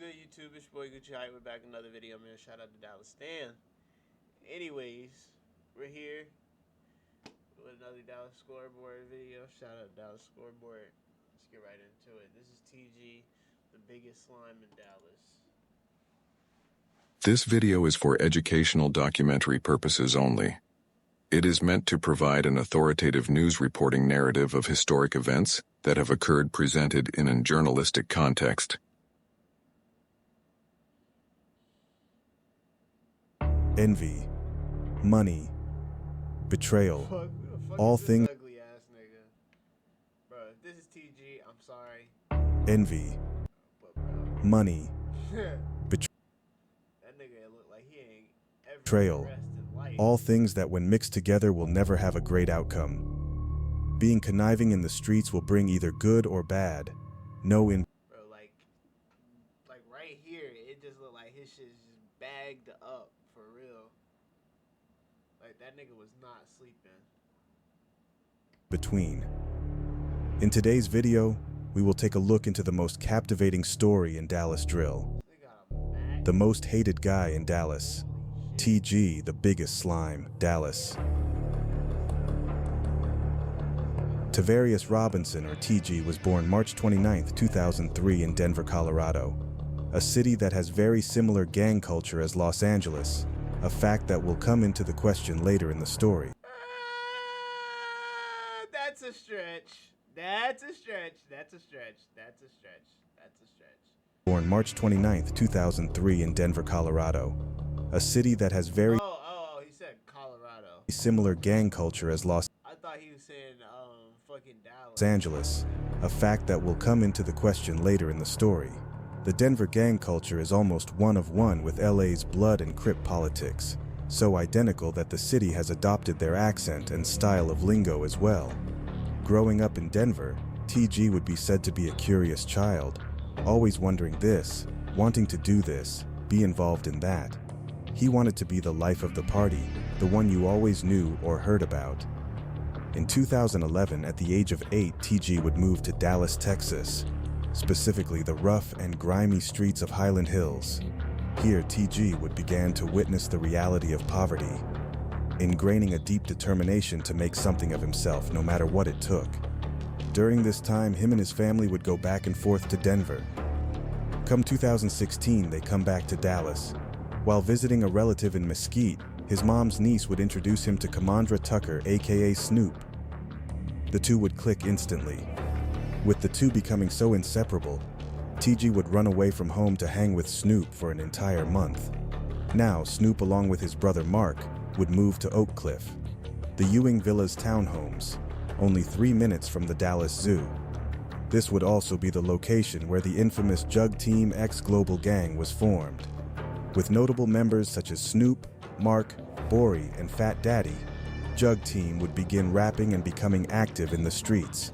good, YouTube? It's your boy GucciHype. We're back in another video, man. Shout out to Dallas Stan. Anyways, we're here with another Dallas scoreboard video. Shout out to Dallas scoreboard. Let's get right into it. This is TG, the biggest slime in Dallas. This video is for educational documentary purposes only. It is meant to provide an authoritative news reporting narrative of historic events that have occurred presented in a journalistic context. Envy, money, betrayal, all things. Ugly ass nigga. Bro, if this is TG, I'm sorry. Envy, But bro, money, that nigga look like he ain't ever betrayal, progressed in life. all things that when mixed together will never have a great outcome. Being conniving in the streets will bring either good or bad. No in. Bro, like right here, it just look like his shit's just bagged up for real. Like that nigga was not sleeping. Between. In today's video, we will take a look into the most captivating story in Dallas drill. They got a Mac. The most hated guy in Dallas. TG, the biggest slime, Dallas. Tavarius Robinson, or TG, was born March 29, 2003 in Denver, Colorado, a city that has very similar gang culture as Los Angeles, a fact that will come into the question later in the story. That's a stretch. That's a stretch. That's a stretch. That's a stretch. That's a stretch. Born March 29, 2003 in Denver, Colorado, a city that has very He said Colorado. similar gang culture as Los I thought he was saying fucking Dallas. Angeles, a fact that will come into the question later in the story. The Denver gang culture is almost one of one with LA's blood and Crip politics, so identical that the city has adopted their accent and style of lingo as well. Growing up in Denver, TG would be said to be a curious child, always wondering this, wanting to do this, be involved in that. He wanted to be the life of the party, the one you always knew or heard about. In 2011, at the age of 8, TG would move to Dallas, Texas, specifically the rough and grimy streets of Highland Hills. Here, TG would begin to witness the reality of poverty, ingraining a deep determination to make something of himself no matter what it took. During this time, him and his family would go back and forth to Denver. Come 2016, they come back to Dallas. While visiting a relative in Mesquite, his mom's niece would introduce him to Commandra Tucker, aka Snoop. The two would click instantly. With the two becoming so inseparable, TG would run away from home to hang with Snoop for an entire month. Now, Snoop, along with his brother Mark, would move to Oak Cliff, the Ewing Villas townhomes, only 3 minutes from the Dallas Zoo. This would also be the location where the infamous Jug Team X Global Gang was formed. With notable members such as Snoop, Mark, Bori, and Fat Daddy, Jug Team would begin rapping and becoming active in the streets.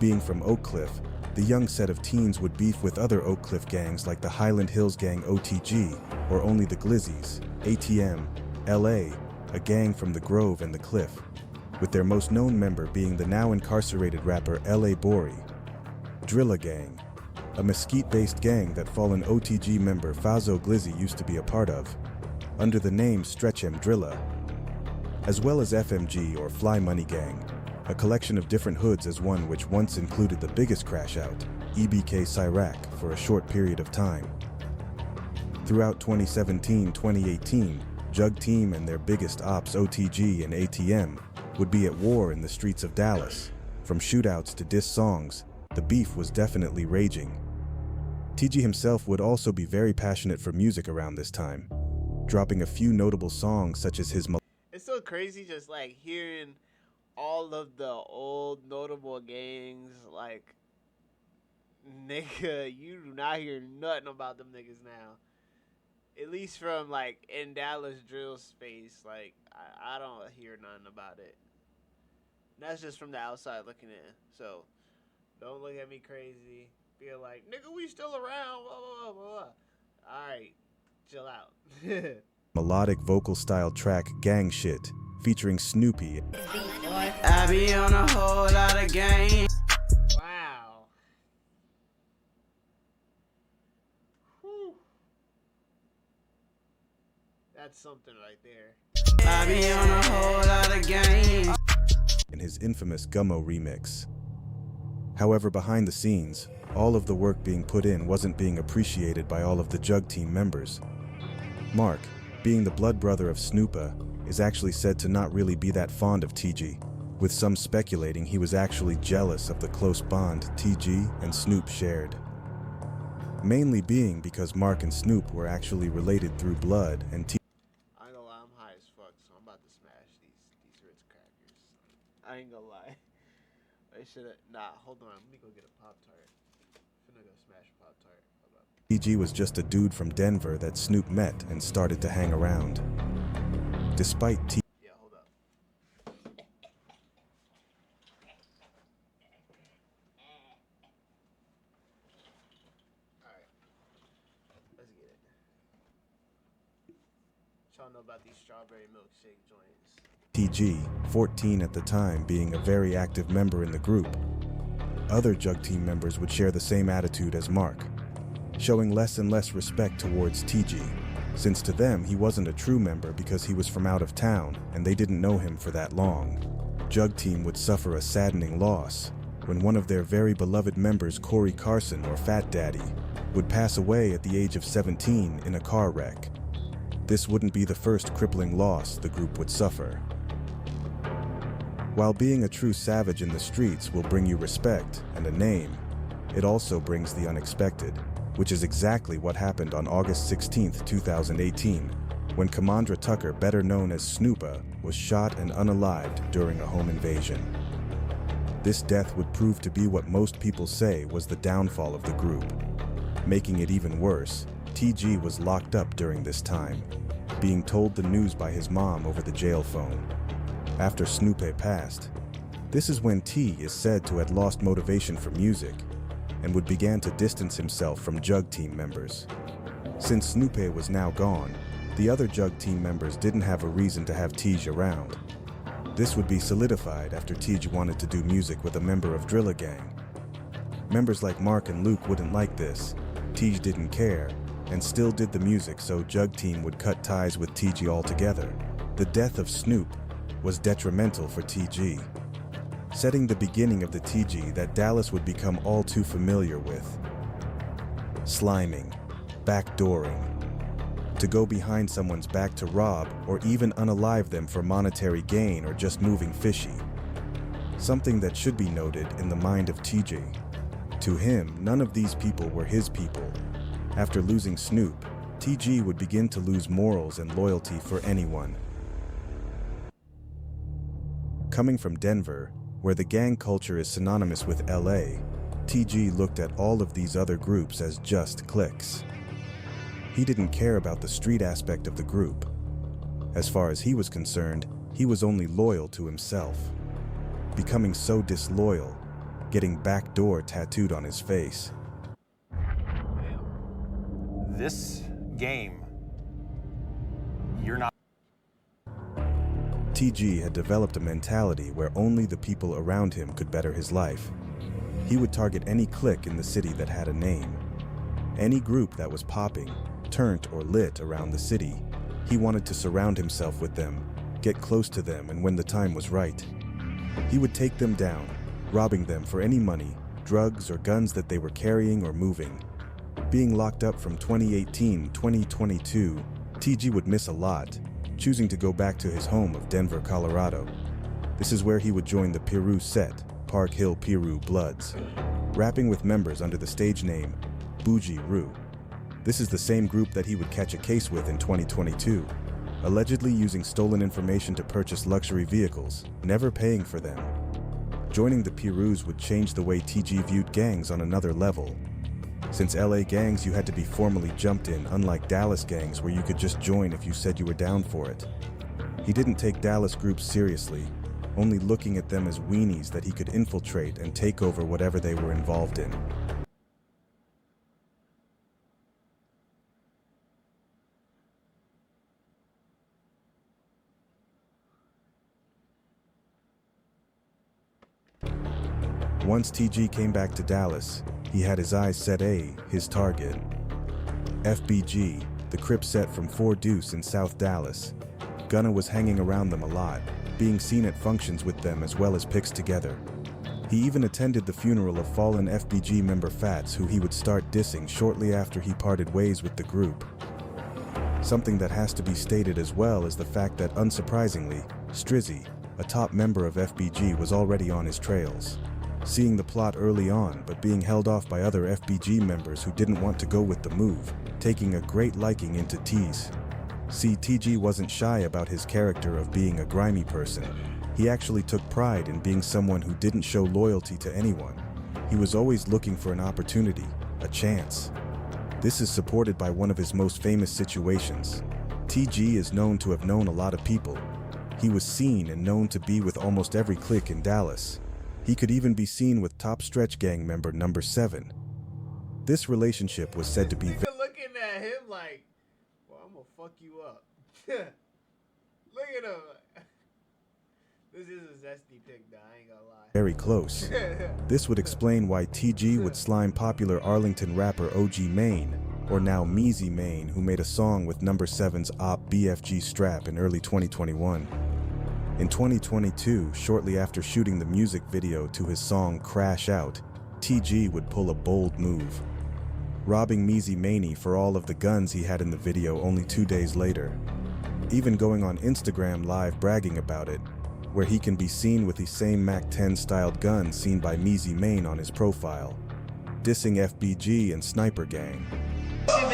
Being from Oak Cliff, the young set of teens would beef with other Oak Cliff gangs like the Highland Hills Gang OTG, or Only the Glizzies, ATM, LA, a gang from the Grove and the Cliff, with their most known member being the now incarcerated rapper LA Bori. Drilla Gang, a Mesquite-based gang that fallen OTG member Fazo Glizzy used to be a part of, under the name Stretch M Drilla, as well as FMG or Fly Money Gang, a collection of different hoods as one which once included the biggest crash out, EBK Cyrac, for a short period of time. Throughout 2017-2018, Jug Team and their biggest ops OTG and ATM would be at war in the streets of Dallas. From shootouts to diss songs, the beef was definitely raging. TG himself would also be very passionate for music around this time, dropping a few notable songs such as his It's so crazy just like hearing all of the old notable gangs. Like, nigga, you do not hear nothing about them niggas now. At least from like in Dallas drill space, like I don't hear nothing about it. That's just from the outside looking in. So don't look at me crazy. Feel like, nigga, we still around. Blah, blah, blah, blah. All right, chill out. melodic vocal style track Gang Shit, featuring Snoopy. I be on a whole lot of game. Wow. Whew. That's something right there. I be on a whole lot of games. In his infamous Gummo remix. However, behind the scenes, all of the work being put in wasn't being appreciated by all of the Jug team members. Mark, being the blood brother of Snoopa, is actually said to not really be that fond of TG, with some speculating he was actually jealous of the close bond TG and Snoop shared. Mainly being because Mark and Snoop were actually related through blood, and I ain't gonna lie, I'm high as fuck, so I'm about to smash these Ritz crackers. I ain't gonna lie. I shoulda. Nah, hold on. Let me go get a Pop-Tart. Finna go smash a Pop-Tart. Hold up. TG was just a dude from Denver that Snoop met and started to hang around. Despite Yeah, hold up. Alright. Let's get it. What y'all know about these strawberry milkshake joints? TG, 14 at the time, being a very active member in the group. Other Jug team members would share the same attitude as Mark, showing less and less respect towards TG, since to them he wasn't a true member because he was from out of town and they didn't know him for that long. Jug team would suffer a saddening loss when one of their very beloved members, Corey Carson, or Fat Daddy, would pass away at the age of 17 in a car wreck. This wouldn't be the first crippling loss the group would suffer. While being a true savage in the streets will bring you respect and a name, it also brings the unexpected, which is exactly what happened on August 16, 2018, when Commandra Tucker, better known as Snoopa, was shot and unalived during a home invasion. This death would prove to be what most people say was the downfall of the group. Making it even worse, TG was locked up during this time, being told the news by his mom over the jail phone. After Snoopa passed, this is when T is said to have lost motivation for music and would begin to distance himself from Jug team members. Since Snoopa was now gone, the other Jug team members didn't have a reason to have Tej around. This would be solidified after Tej wanted to do music with a member of Drilla Gang. Members like Mark and Luke wouldn't like this. Tej didn't care and still did the music, so Jug team would cut ties with TG altogether. The death of Snoop was detrimental for TG, setting the beginning of the TG that Dallas would become all too familiar with. Sliming, backdooring, to go behind someone's back to rob or even unalive them for monetary gain or just moving fishy. Something that should be noted in the mind of TG. To him, none of these people were his people. After losing Snoop, TG would begin to lose morals and loyalty for anyone. Coming from Denver, where the gang culture is synonymous with LA, TG looked at all of these other groups as just cliques. He didn't care about the street aspect of the group. As far as he was concerned, he was only loyal to himself. Becoming so disloyal, getting backdoor tattooed on his face. This game, you're not. TG had developed a mentality where only the people around him could better his life. He would target any clique in the city that had a name. Any group that was popping, turned or lit around the city, he wanted to surround himself with them, get close to them, and when the time was right, he would take them down, robbing them for any money, drugs, or guns that they were carrying or moving. Being locked up from 2018-2022, TG would miss a lot, choosing to go back to his home of Denver, Colorado. This is where he would join the Piru set, Park Hill Piru Bloods, rapping with members under the stage name Bougie Roo. This is the same group that he would catch a case with in 2022, allegedly using stolen information to purchase luxury vehicles, never paying for them. Joining the Pirus would change the way TG viewed gangs on another level. Since LA gangs, you had to be formally jumped in, unlike Dallas gangs where you could just join if you said you were down for it. He didn't take Dallas groups seriously, only looking at them as weenies that he could infiltrate and take over whatever they were involved in. Once TG came back to Dallas, he had his eyes set his target. FBG, the Crip set from 4 Deuce in South Dallas. Gunna was hanging around them a lot, being seen at functions with them as well as pics together. He even attended the funeral of fallen FBG member Fats, who he would start dissing shortly after he parted ways with the group. Something that has to be stated as well is the fact that, unsurprisingly, Strizzy, a top member of FBG, was already on his trails. Seeing the plot early on, but being held off by other FBG members who didn't want to go with the move, taking a great liking into T's. See, TG wasn't shy about his character of being a grimy person. He actually took pride in being someone who didn't show loyalty to anyone. He was always looking for an opportunity, a chance. This is supported by one of his most famous situations. TG is known to have known a lot of people. He was seen and known to be with almost every clique in Dallas. He could even be seen with top Stretch Gang member number 7. This relationship was said to be looking at him like, well, I'm gonna fuck you up. Look at him. This is a zesty pic, though. I ain't gonna lie. very close. This would explain why TG would slime popular Arlington rapper OG Maine, or now Meezy Maine, who made a song with number 7's op BFG Strap in early 2021. In 2022, shortly after shooting the music video to his song Crash Out, TG would pull a bold move, robbing Meezy Maine for all of the guns he had in the video only 2 days later. Even going on Instagram Live bragging about it, where he can be seen with the same MAC-10 styled gun seen by Meezy Maine on his profile, dissing FBG and Sniper Gang. Calm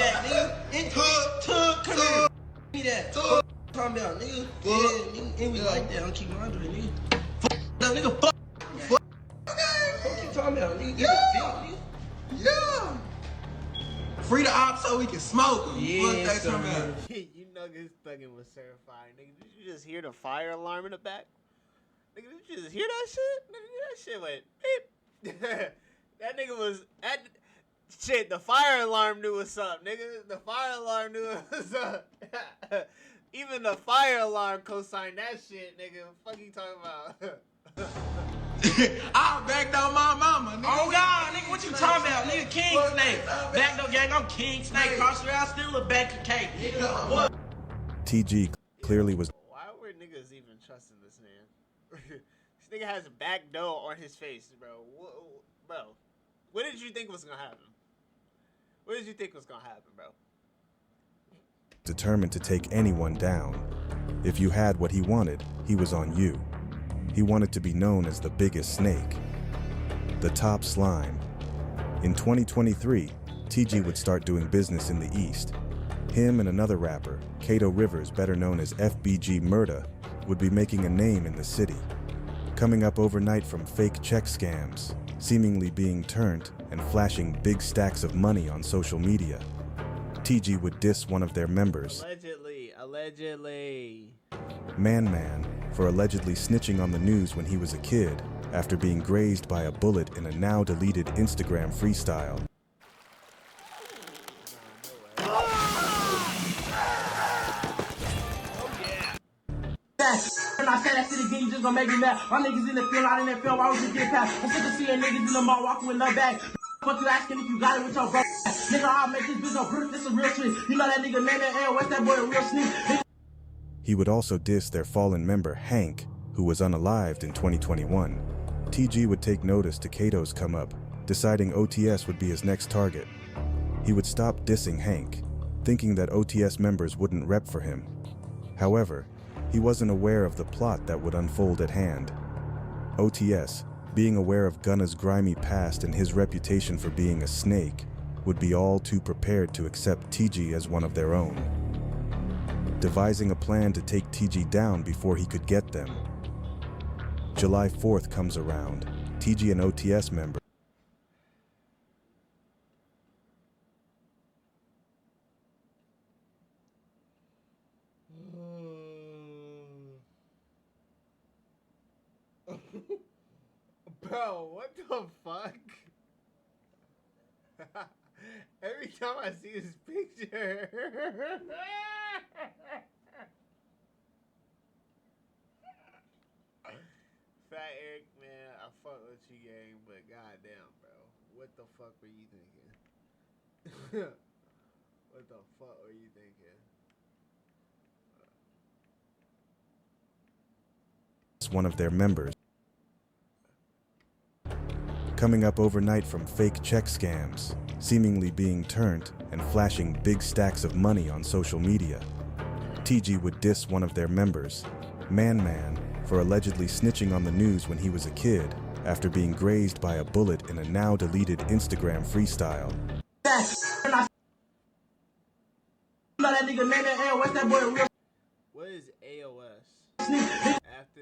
down, nigga. Yeah, nigga. And we like that. I'm keeping on doing it, nigga. Nigga, fuck. Fuck you talking about, nigga. Yeah. Yeah. Free the ops so we can smoke them. Yeah, You niggas thugging was terrifying. Nigga, did you just hear the fire alarm in the back? Nigga, did you just hear that shit? Nigga, that shit went beep. That nigga was at shit. The fire alarm knew what's up, nigga. The fire alarm knew what's up. Even the fire alarm co-signed that shit, nigga. What the fuck you talking about? I'll back down my mama, nigga. Oh, God, nigga, what you talking about? Nigga, King Snake. Back door gang, I'm King Snake. Cross around, still a back of cake. Nigga, what? TG clearly was. Why were niggas even trusting this man? This nigga has a back door on his face, bro. Bro, what did you think was gonna happen? What did you think was gonna happen, bro? Determined to take anyone down. If you had what he wanted, he was on you. He wanted to be known as the biggest snake, the top slime. In 2023, TG would start doing business in the East. Him and another rapper, Kato Rivers, better known as FBG Murda, would be making a name in the city, coming up overnight from fake check scams, seemingly being turned and flashing big stacks of money on social media. TG would diss one of their members, Allegedly. Man, for allegedly snitching on the news when he was a kid after being grazed by a bullet in a now deleted Instagram freestyle. And I said that shit again, you just gonna make me mad. My niggas in the field, out in that field, why would you get past? I'm sick of seeing niggas in the mall walking with no bag. Fuck you asking if you got it with your bro. Nigga, I'll make this bitch a brick, this a real shit. You know that nigga man that what's that boy a real sneak? He would also diss their fallen member Hank, who was unalived in 2021. TG would take notice to Kato's come up, deciding OTS would be his next target. He would stop dissing Hank, thinking that OTS members wouldn't rep for him. However, he wasn't aware of the plot that would unfold at hand. OTS, being aware of Gunna's grimy past and his reputation for being a snake, would be all too prepared to accept TG as one of their own, devising a plan to take TG down before he could get them. July 4th comes around. TG and OTS members Bro, what the fuck? Every time I see this picture. Fat Eric, man, I fuck with you, gang, but goddamn, bro. What the fuck were you thinking? What What the fuck were you thinking? One of their members, coming up overnight from fake check scams, seemingly being turned and flashing big stacks of money on social media. TG would diss one of their members, Man, for allegedly snitching on the news when he was a kid after being grazed by a bullet in a now deleted Instagram freestyle. What is AOS? After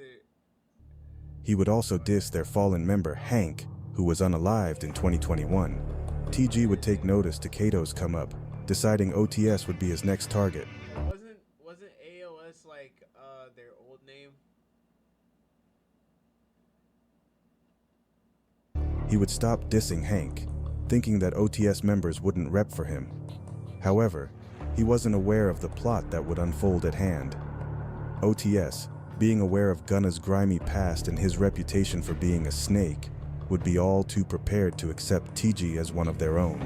He would also diss their fallen member Hank, who was unalived in 2021. TG would take notice to Kato's come up, deciding OTS would be his next target. Wasn't AOS like their old name? He would stop dissing Hank, thinking that OTS members wouldn't rep for him. However, he wasn't aware of the plot that would unfold at hand. OTS, being aware of Gunna's grimy past and his reputation for being a snake, would be all too prepared to accept TG as one of their own,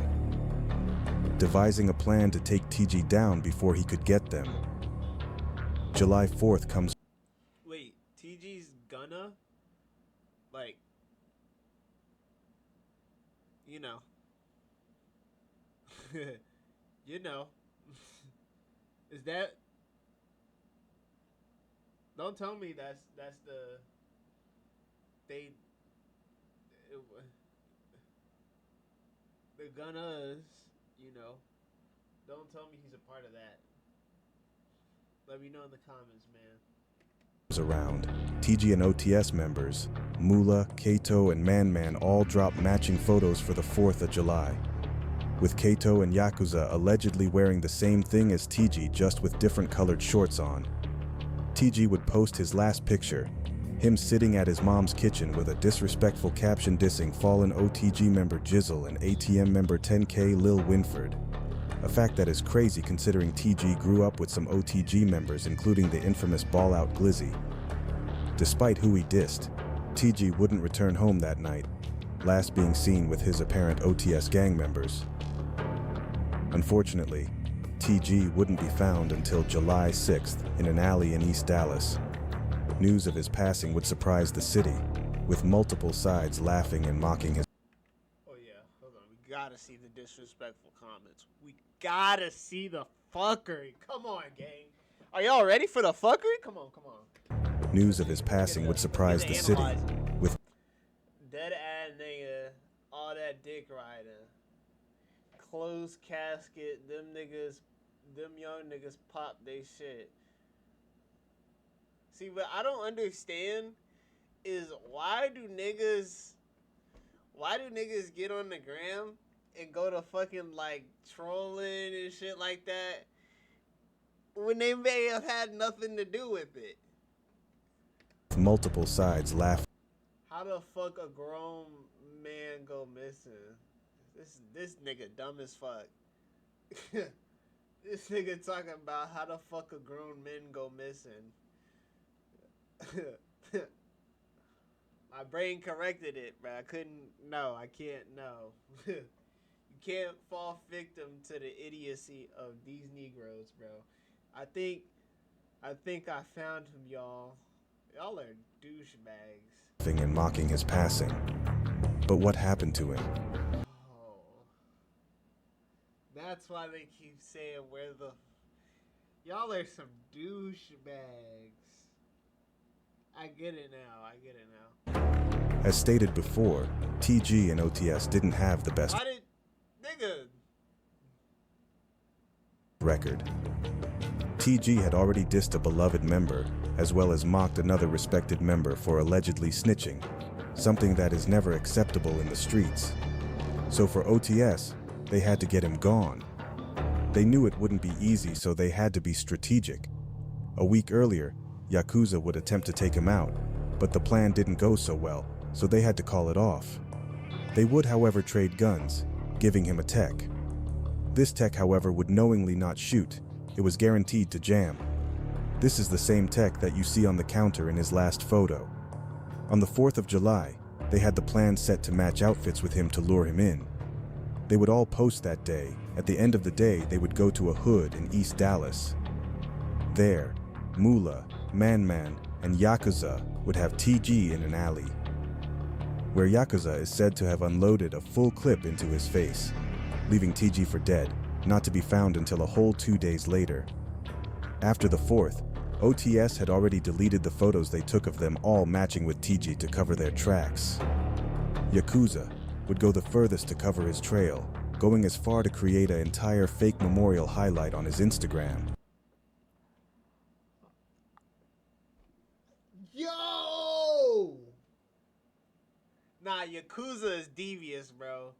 devising a plan to take TG down before he could get them. July 4th comes. Wait, TG's Gunna? Like, you know. You know. Is that... Don't tell me that's the... The Gunnas, you know. Don't tell me he's a part of that. Let me know in the comments, man. Around, TG and OTS members, Mula, Kato, and Man all dropped matching photos for the 4th of July, with Kato and Yakuza allegedly wearing the same thing as TG, just with different colored shorts on. TG would post his last picture, him sitting at his mom's kitchen with a disrespectful caption dissing fallen OTG member Jizzle and ATM member 10K Lil Winford. A fact that is crazy considering TG grew up with some OTG members, including the infamous Ball-Out Glizzy. Despite who he dissed, TG wouldn't return home that night, last being seen with his apparent OTS gang members. Unfortunately, TG wouldn't be found until July 6th in an alley in East Dallas. News of his passing would surprise the city, with multiple sides laughing and mocking his. Oh yeah, hold on. We gotta see the disrespectful comments. We gotta see the fuckery. Come on, gang. Are y'all ready for the fuckery? Come on, come on. News of his passing would surprise the city, with dead ass nigga, all that dick riding, closed casket, them young niggas pop they shit. See, what I don't understand is why do niggas get on the gram and go to fucking like trolling and shit like that when they may have had nothing to do with it? multiple sides laughing. How the fuck a grown man go missing? This nigga dumb as fuck. This nigga talking about how the fuck a grown man go missing. My brain corrected it, but I couldn't. No, I can't. No. You can't fall victim to the idiocy of these Negroes, bro. I think I found him, y'all. Y'all are douchebags. And mocking his passing. But what happened to him? Oh. That's why they keep saying where the... Y'all are some douchebags. I get it now. I get it now. As stated before, TG and OTS didn't have the best record. TG had already dissed a beloved member, as well as mocked another respected member for allegedly snitching, something that is never acceptable in the streets. So for OTS, they had to get him gone. They knew it wouldn't be easy, so they had to be strategic. A week earlier, Yakuza would attempt to take him out, but the plan didn't go so well, so they had to call it off. They would, however, trade guns, giving him a tech. This tech, however, would knowingly not shoot. It was guaranteed to jam. This is the same tech that you see on the counter in his last photo. On the 4th of July, they had the plan set to match outfits with him to lure him in. They They would all post that day. At the end of the day, they would go to a hood in East Dallas. There, Moolah, Man, and Yakuza would have TG in an alley, where Yakuza is said to have unloaded a full clip into his face, leaving TG for dead, not to be found until a whole 2 days later. After the 4th, OTS had already deleted the photos they took of them all matching with TG to cover their tracks. Yakuza would go the furthest to cover his trail, going as far to create an entire fake memorial highlight on his Instagram. Yo! Nah, Yakuza is devious, bro.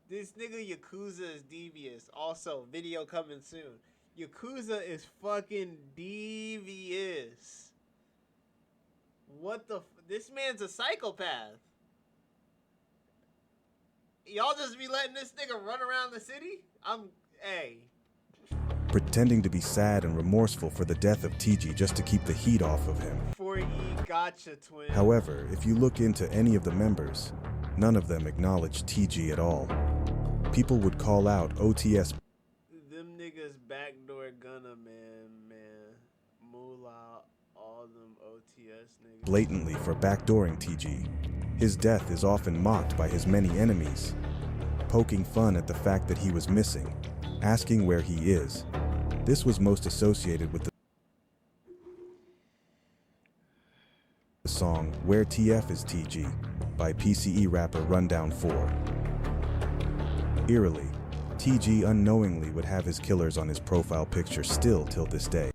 This nigga Yakuza is devious. Also, video coming soon. Yakuza is fucking devious. What the this man's a psychopath. Y'all just be letting this nigga run around the city? Hey. Pretending to be sad and remorseful for the death of TG just to keep the heat off of him. 4E gotcha, twin. However, if you look into any of the members, none of them acknowledge TG at all. People would call out OTS. Them niggas backdoor gunna, man. Moolah, all them OTS niggas. Blatantly for backdooring TG. His death is often mocked by his many enemies, poking fun at the fact that he was missing, asking where he is. This was most associated with the song Where TF is TG by PCE rapper Rundown 4. Eerily, TG unknowingly would have his killers on his profile picture still till this day.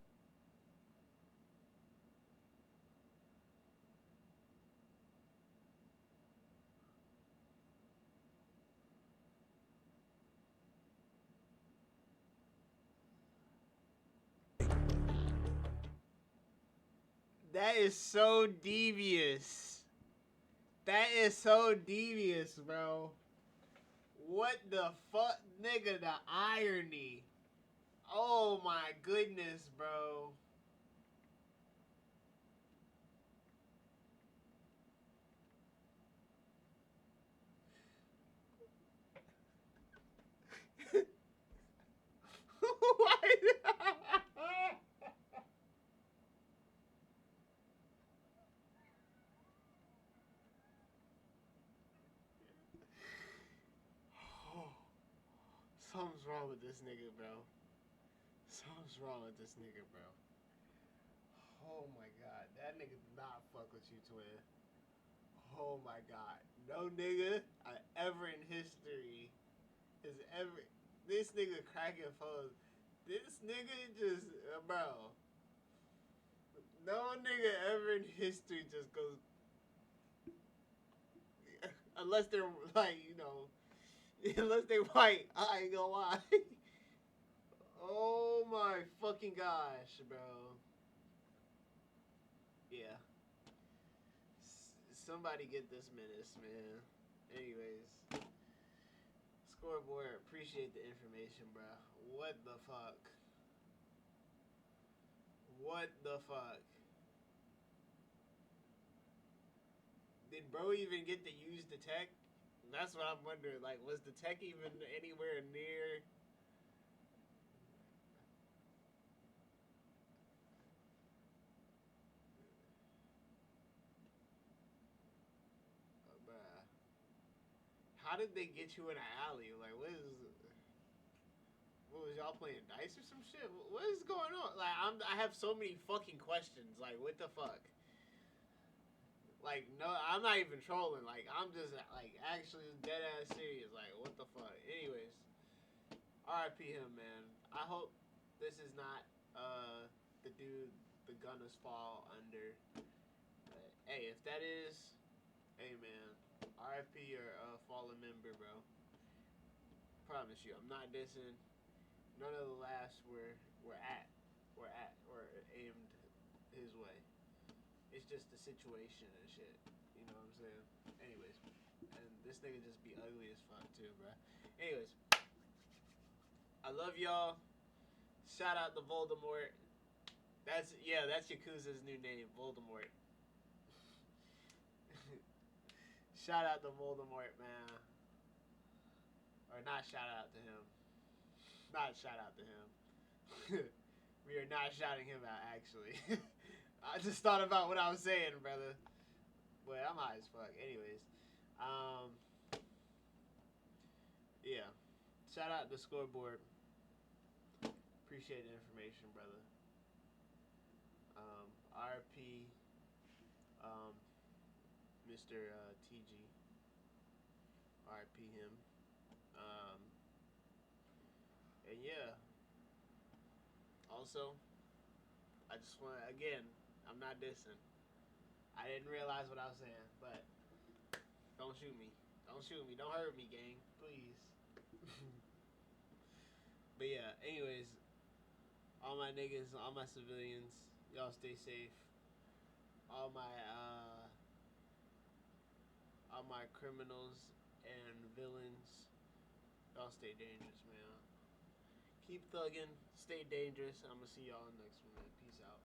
That is so devious. That is so devious, bro. What the fuck, nigga, the irony. Oh my goodness, bro. Why? Something's wrong with this nigga, bro. Something's wrong with this nigga, bro. Oh my god. That nigga did not fuck with you, twin. Oh my god. No nigga ever in history is ever... This nigga cracking phones. This nigga just... bro. No nigga ever in history just goes... Unless they're like, you know... Unless they white, I ain't gonna lie. Oh my fucking gosh, bro. Yeah. Somebody get this menace, man. Anyways. Scoreboard, appreciate the information, bro. What the fuck? What the fuck? Did bro even get to use the tech? That's what I'm wondering. Like, was the tech even anywhere near? Bruh. How did they get you in an alley? Like, what was y'all playing dice or some shit? What is going on? Like, I have so many fucking questions. Like, what the fuck? Like, no, I'm not even trolling. Like, I'm just, like, actually dead ass serious. Like, what the fuck? Anyways, RIP him, man. I hope this is not, the dude the gunners fall under. But, hey, if that is, hey, man, RIP your, fallen member, bro. Promise you, I'm not dissing. None of the laughs were aimed his way. It's just the situation and shit. You know what I'm saying? Anyways. And this nigga just be ugly as fuck too, bro. Anyways. I love y'all. Shout out to Voldemort. That's Yakuza's new name, Voldemort. Shout out to Voldemort, man. Or not shout out to him. Not shout out to him. We are not shouting him out, actually. I just thought about what I was saying, brother. Boy, I'm high as fuck. Anyways. Yeah. Shout out the scoreboard. Appreciate the information, brother. RP, Mr. TG. RP him. And yeah. Also, I just want to, again, I'm not dissing. I didn't realize what I was saying, but don't shoot me. Don't shoot me. Don't hurt me, gang. Please. But yeah, anyways, all my niggas, all my civilians, y'all stay safe. All my criminals and villains, y'all stay dangerous, man. Keep thugging, stay dangerous. I'm gonna see y'all next one, man. Peace out.